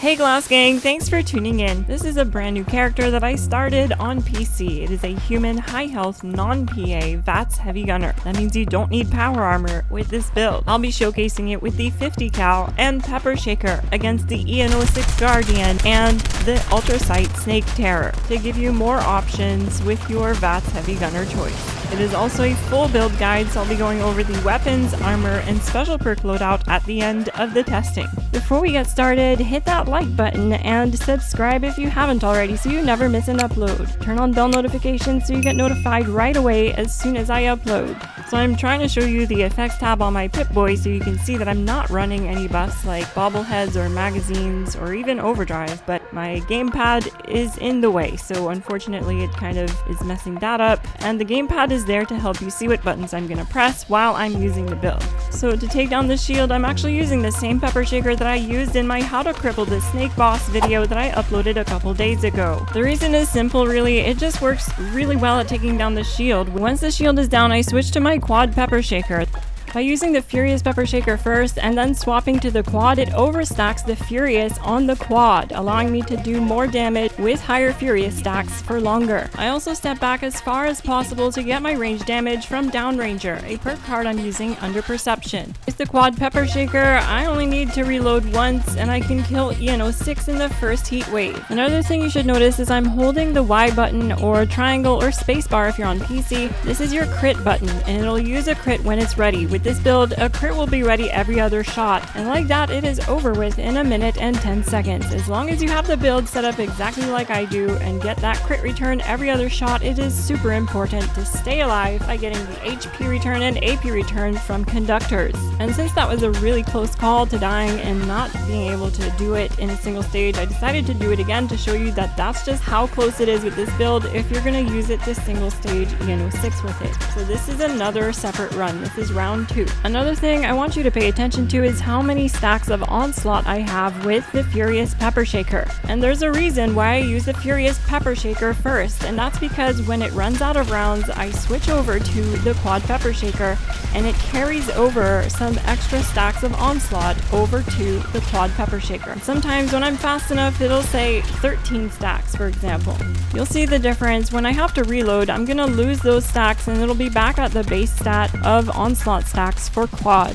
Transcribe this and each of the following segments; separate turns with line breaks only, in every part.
Hey Glass Gang, thanks for tuning in. This is a brand new character that I started on PC. It is a human, high health, non-PA VATS heavy gunner. That means you don't need power armor with this build. I'll be showcasing it with the 50 cal and Pepper Shaker against the EN06 Guardian and the ULTRACITE Snake Terror to give you more options with your VATS heavy gunner choice. It is also a full build guide, so I'll be going over the weapons, armor, and special perk loadout at the end of the testing. Before we get started, hit that like button and subscribe if you haven't already so you never miss an upload. Turn on bell notifications so you get notified right away as soon as I upload. So I'm trying to show you the effects tab on my Pip-Boy so you can see that I'm not running any buffs like bobbleheads or magazines or even overdrive, but my gamepad is in the way, so unfortunately it kind of is messing that up, and the gamepad is there to help you see what buttons I'm gonna press while I'm using the build. So to take down the shield, I'm actually using the same Pepper Shaker that I used in my How to Cripple the Snake Boss video that I uploaded a couple days ago. The reason is simple really, it just works really well at taking down the shield. Once the shield is down, I switch to my quad Pepper Shaker. By using the Furious Pepper Shaker first and then swapping to the quad, it overstacks the Furious on the quad, allowing me to do more damage with higher Furious stacks for longer. I also step back as far as possible to get my range damage from Downranger, a perk card I'm using under Perception. With the quad Pepper Shaker, I only need to reload once and I can kill EN06 in the first heat wave. Another thing you should notice is I'm holding the Y button or triangle or spacebar if you're on PC. This is your crit button and it'll use a crit when it's ready. With this build, a crit will be ready every other shot, and like that it is over with in a minute and 10 seconds. As long as you have the build set up exactly like I do and get that crit return every other shot, it is super important to stay alive by getting the HP return and AP return from conductors. And since that was a really close call to dying and not being able to do it in a single stage, I decided to do it again to show you that that's just how close it is with this build if you're going to use it to single stage EN06 with it. So this is another separate run. This is round 2. Another thing I want you to pay attention to is how many stacks of onslaught I have with the Furious Pepper Shaker. And there's a reason why I use the Furious Pepper Shaker first, and that's because when it runs out of rounds, I switch over to the Quad Pepper Shaker and it carries over some extra stacks of onslaught over to the Quad Pepper Shaker. Sometimes when I'm fast enough, it'll say 13 stacks, for example. You'll see the difference. When I have to reload, I'm gonna lose those stacks and it'll be back at the base stat of onslaught stacks for quad.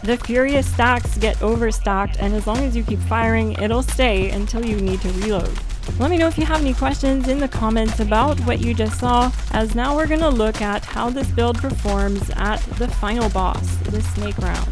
The Furious stacks get overstacked, and as long as you keep firing, it'll stay until you need to reload. Let me know if you have any questions in the comments about what you just saw, as now we're gonna look at how this build performs at the final boss, the snake round.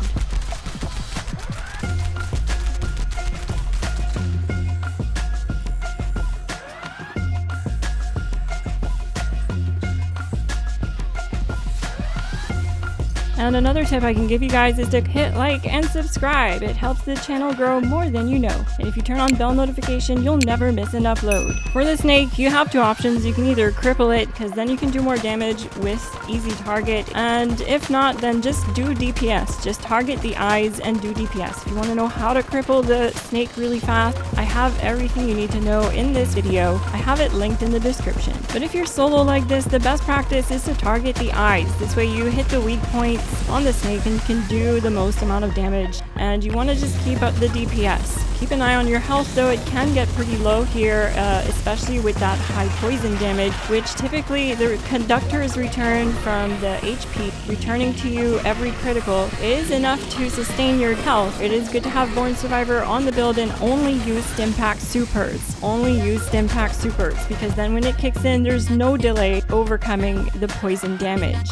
And another tip I can give you guys is to hit like and subscribe. It helps the channel grow more than you know. And if you turn on bell notification, you'll never miss an upload. For the snake, you have two options. You can either cripple it, because then you can do more damage with easy target. And if not, then just do DPS. Just target the eyes and do DPS. If you want to know how to cripple the snake really fast, I have everything you need to know in this video. I have it linked in the description. But if you're solo like this, the best practice is to target the eyes. This way you hit the weak points on the snake and can do the most amount of damage, and you want to just keep up the DPS. Keep an eye on your health though, it can get pretty low here, especially with that high poison damage, which typically the conductor's return from the HP returning to you every critical is enough to sustain your health. It is good to have Born Survivor on the build and only use Stimpack Supers. Only use Stimpack Supers, because then when it kicks in, there's no delay overcoming the poison damage.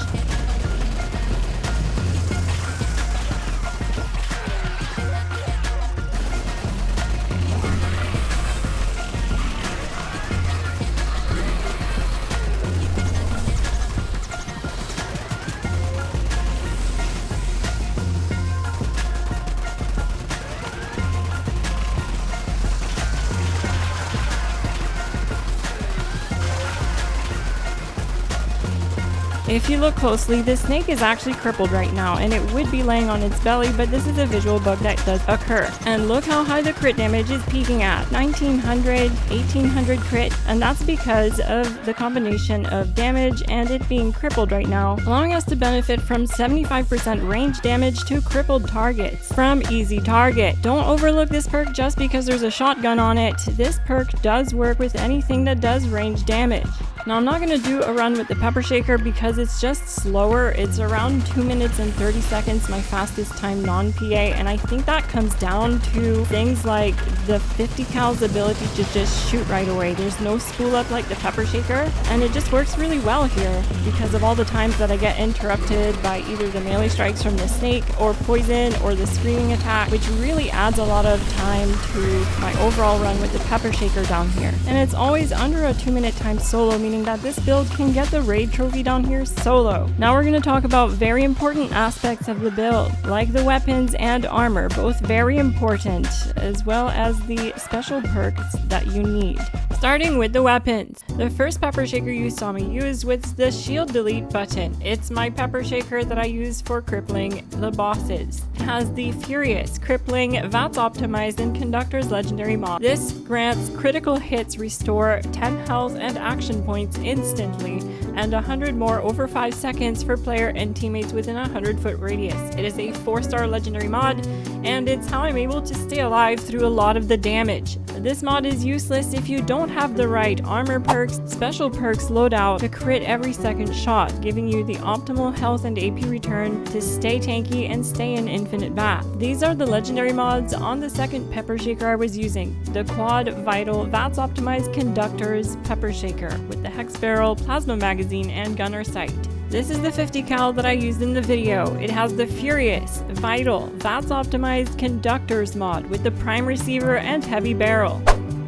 If you look closely, the snake is actually crippled right now, and it would be laying on its belly, but this is a visual bug that does occur. And look how high the crit damage is peaking at, 1900, 1800 crit, and that's because of the combination of damage and it being crippled right now, allowing us to benefit from 75% range damage to crippled targets from Easy Target. Don't overlook this perk just because there's a shotgun on it. This perk does work with anything that does range damage. Now I'm not going to do a run with the Pepper Shaker because it's just slower. It's around 2 minutes and 30 seconds, my fastest time non-PA, and I think that comes down to things like the 50 cal's ability to just shoot right away. There's no spool up like the Pepper Shaker, and it just works really well here because of all the times that I get interrupted by either the melee strikes from the snake or poison or the screaming attack, which really adds a lot of time to my overall run with the Pepper Shaker down here. And it's always under a 2-minute time solo, meaning that this build can get the raid trophy down here solo. Now we're going to talk about very important aspects of the build, like the weapons and armor, both very important, as well as the special perks that you need. Starting with the weapons. The first Pepper Shaker you saw me use was the shield delete button. It's my Pepper Shaker that I use for crippling the bosses. It has the Furious, Crippling, VATS optimized, and Conductor's legendary mod. This grants critical hits restore 10 health and action points instantly, and 100 more over 5 seconds for player and teammates within a 100-foot radius. It is a 4-star legendary mod, and it's how I'm able to stay alive through a lot of the damage. This mod is useless if you don't have the right armor perks, special perks loadout to crit every second shot, giving you the optimal health and AP return to stay tanky and stay in infinite VATS. These are the legendary mods on the second Pepper Shaker I was using, the Quad Vital VATS optimized Conductor's Pepper Shaker with the Hex Barrel, Plasma Magazine, and Gunner Sight. This is the 50 cal that I used in the video. It has the Furious, Vital, VATS optimized Conductor's mod with the Prime Receiver and Heavy Barrel.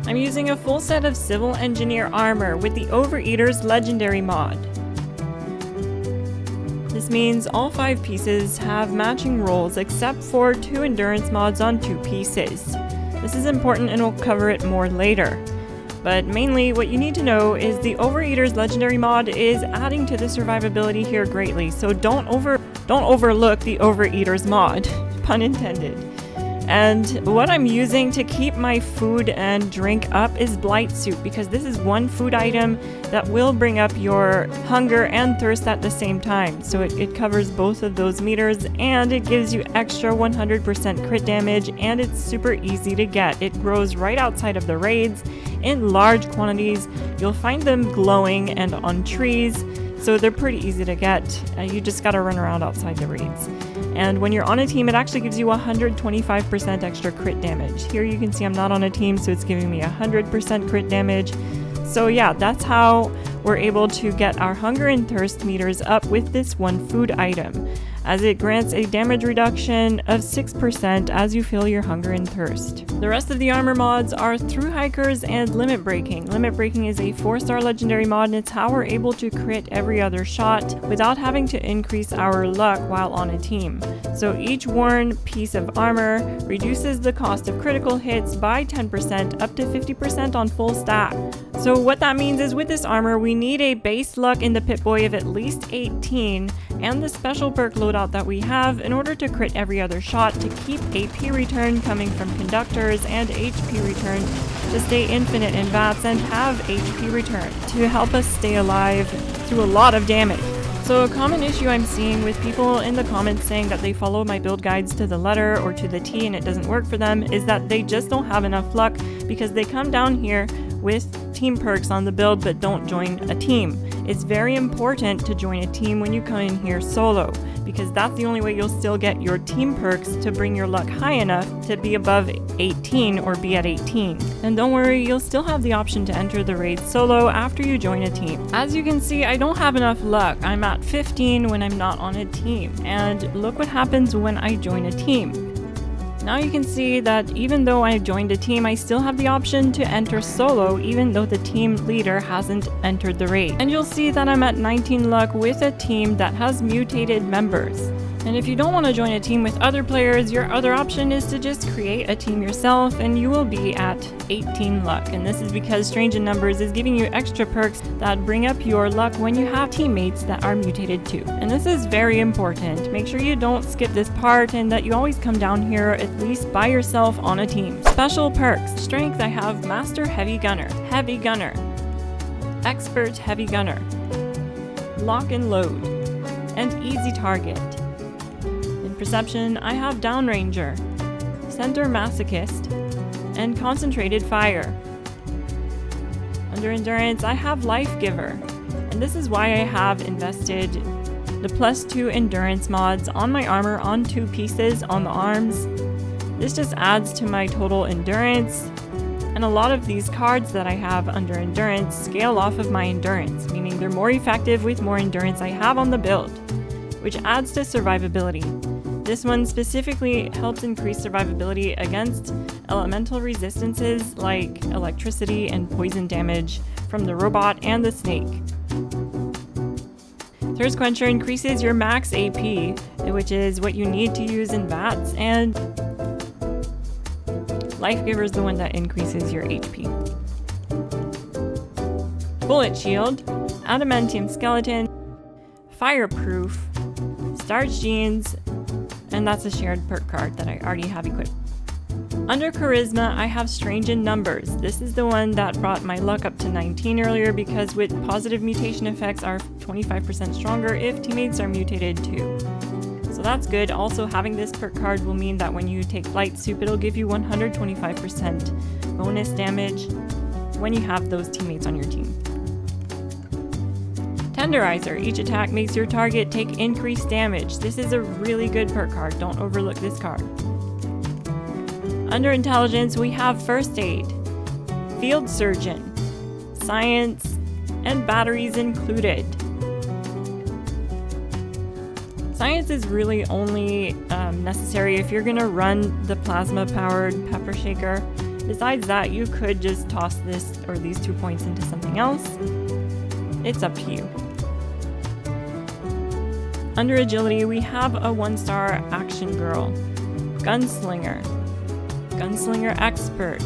I'm using a full set of Civil Engineer armor with the Overeater's legendary mod. This means all 5 pieces have matching rolls except for 2 endurance mods on 2 pieces. This is important and we'll cover it more later. But mainly what you need to know is the Overeater's legendary mod is adding to the survivability here greatly, so don't overlook the Overeater's mod, pun intended. And what I'm using to keep my food and drink up is Blight Soup, because this is one food item that will bring up your hunger and thirst at the same time. So it covers both of those meters, and it gives you extra 100% crit damage, and it's super easy to get. It grows right outside of the raids in large quantities. You'll find them glowing and on trees, so they're pretty easy to get. You just gotta run around outside the raids. And when you're on a team, it actually gives you 125% extra crit damage. Here you can see I'm not on a team, so it's giving me 100% crit damage. So yeah, that's how we're able to get our hunger and thirst meters up with this one food item, as it grants a damage reduction of 6% as you feel your hunger and thirst. The rest of the armor mods are Through Hikers and Limit Breaking. Limit Breaking is a 4-star legendary mod, and it's how we're able to crit every other shot without having to increase our luck while on a team. So each worn piece of armor reduces the cost of critical hits by 10% up to 50% on full stack. So what that means is with this armor, we need a base luck in the Pip-Boy of at least 18 and the special perk loadout that we have in order to crit every other shot to keep AP return coming from conductors and HP return to stay infinite in VATS and have HP return to help us stay alive through a lot of damage. So a common issue I'm seeing with people in the comments saying that they follow my build guides to the letter or to the T and it doesn't work for them is that they just don't have enough luck because they come down here with team perks on the build but don't join a team. It's very important to join a team when you come in here solo, because that's the only way you'll still get your team perks to bring your luck high enough to be above 18 or be at 18. And don't worry, you'll still have the option to enter the raid solo after you join a team. As you can see, I don't have enough luck. I'm at 15 when I'm not on a team. And look what happens when I join a team. Now you can see that even though I joined a team, I still have the option to enter solo even though the team leader hasn't entered the raid. And you'll see that I'm at 19 luck with a team that has mutated members. And if you don't want to join a team with other players, your other option is to just create a team yourself, and you will be at 18 luck. And this is because Strange in Numbers is giving you extra perks that bring up your luck when you have teammates that are mutated too. And this is very important. Make sure you don't skip this part and that you always come down here at least by yourself on a team. Special perks. Strength, I have Master Heavy Gunner, Heavy Gunner, Expert Heavy Gunner, Lock and Load, and Easy Target. Perception, I have Downranger, Center Masochist, and Concentrated Fire. Under Endurance, I have Life Giver, and this is why I have invested the +2 endurance mods on my armor on 2 pieces on the arms. This just adds to my total endurance, and a lot of these cards that I have under endurance scale off of my endurance, meaning they're more effective with more endurance I have on the build, which adds to survivability. This one specifically helps increase survivability against elemental resistances like electricity and poison damage from the robot and the snake. Thirst Quencher increases your max AP, which is what you need to use in VATS, and Life Giver is the one that increases your HP. Bullet Shield, Adamantium Skeleton, Fireproof, Starch Jeans, and that's a shared perk card that I already have equipped. Under Charisma, I have Strange in Numbers. This is the one that brought my luck up to 19 earlier because with positive mutation effects are 25% stronger if teammates are mutated too. So that's good. Also, having this perk card will mean that when you take Light Soup, it'll give you 125% bonus damage when you have those teammates on your team. Tenderizer. Each attack makes your target take increased damage. This is a really good perk card. Don't overlook this card. Under Intelligence, we have First Aid, Field Surgeon, Science, and batteries included. Science is really only necessary if you're going to run the plasma-powered pepper shaker. Besides that, you could just toss this or these 2 points into something else. It's up to you. Under Agility, we have a 1-star Action Girl, Gunslinger, Gunslinger Expert,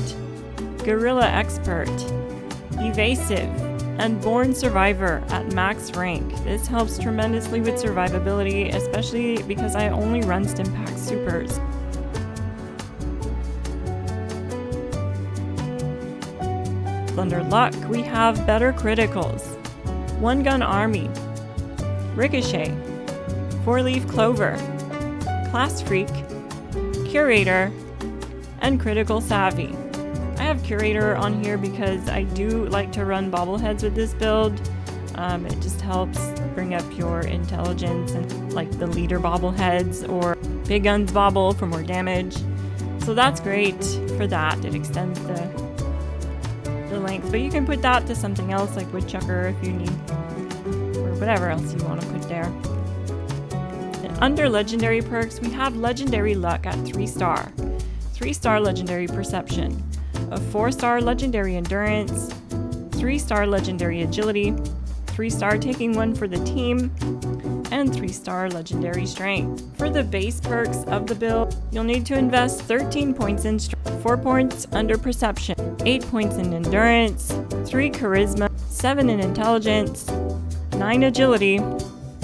Guerrilla Expert, Evasive, and Born Survivor at max rank. This helps tremendously with survivability, especially because I only run Stimpack Supers. Under Luck, we have Better Criticals, One Gun Army, Ricochet, 4-Leaf Clover, Class Freak, Curator, and Critical Savvy. I have Curator on here because I do like to run bobbleheads with this build. It just helps bring up your intelligence and like the leader bobbleheads or Big Guns Bobble for more damage. So that's great for that. It extends the length, but you can put that to something else like Woodchucker if you need, or whatever else you want to put there. And under Legendary perks, we have Legendary Luck at 3-star, 3-star Legendary Perception, a 4-star Legendary Endurance, 3-star Legendary Agility, 3-star Taking One for the team, and 3-star Legendary Strength. For the base perks of the build, you'll need to invest 13 points in Strength, 4 points under Perception, 8 points in Endurance, 3 Charisma, 7 in Intelligence, 9 Agility,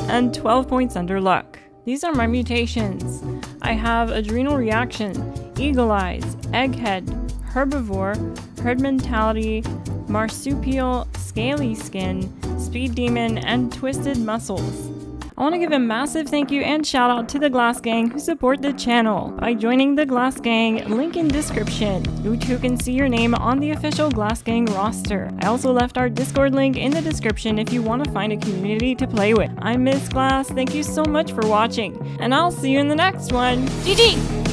and 12 points under Luck. These are my mutations. I have Adrenal Reaction, Eagle Eyes, Egghead, Herbivore, Herd Mentality, Marsupial, Scaly Skin, Speed Demon, and Twisted Muscles. I want to give a massive thank you and shout out to the Glass Gang who support the channel by joining the Glass Gang, link in description. You too can see your name on the official Glass Gang roster. I also left our Discord link in the description if you want to find a community to play with. I'm Miss Glass, thank you so much for watching, and I'll see you in the next one. GG!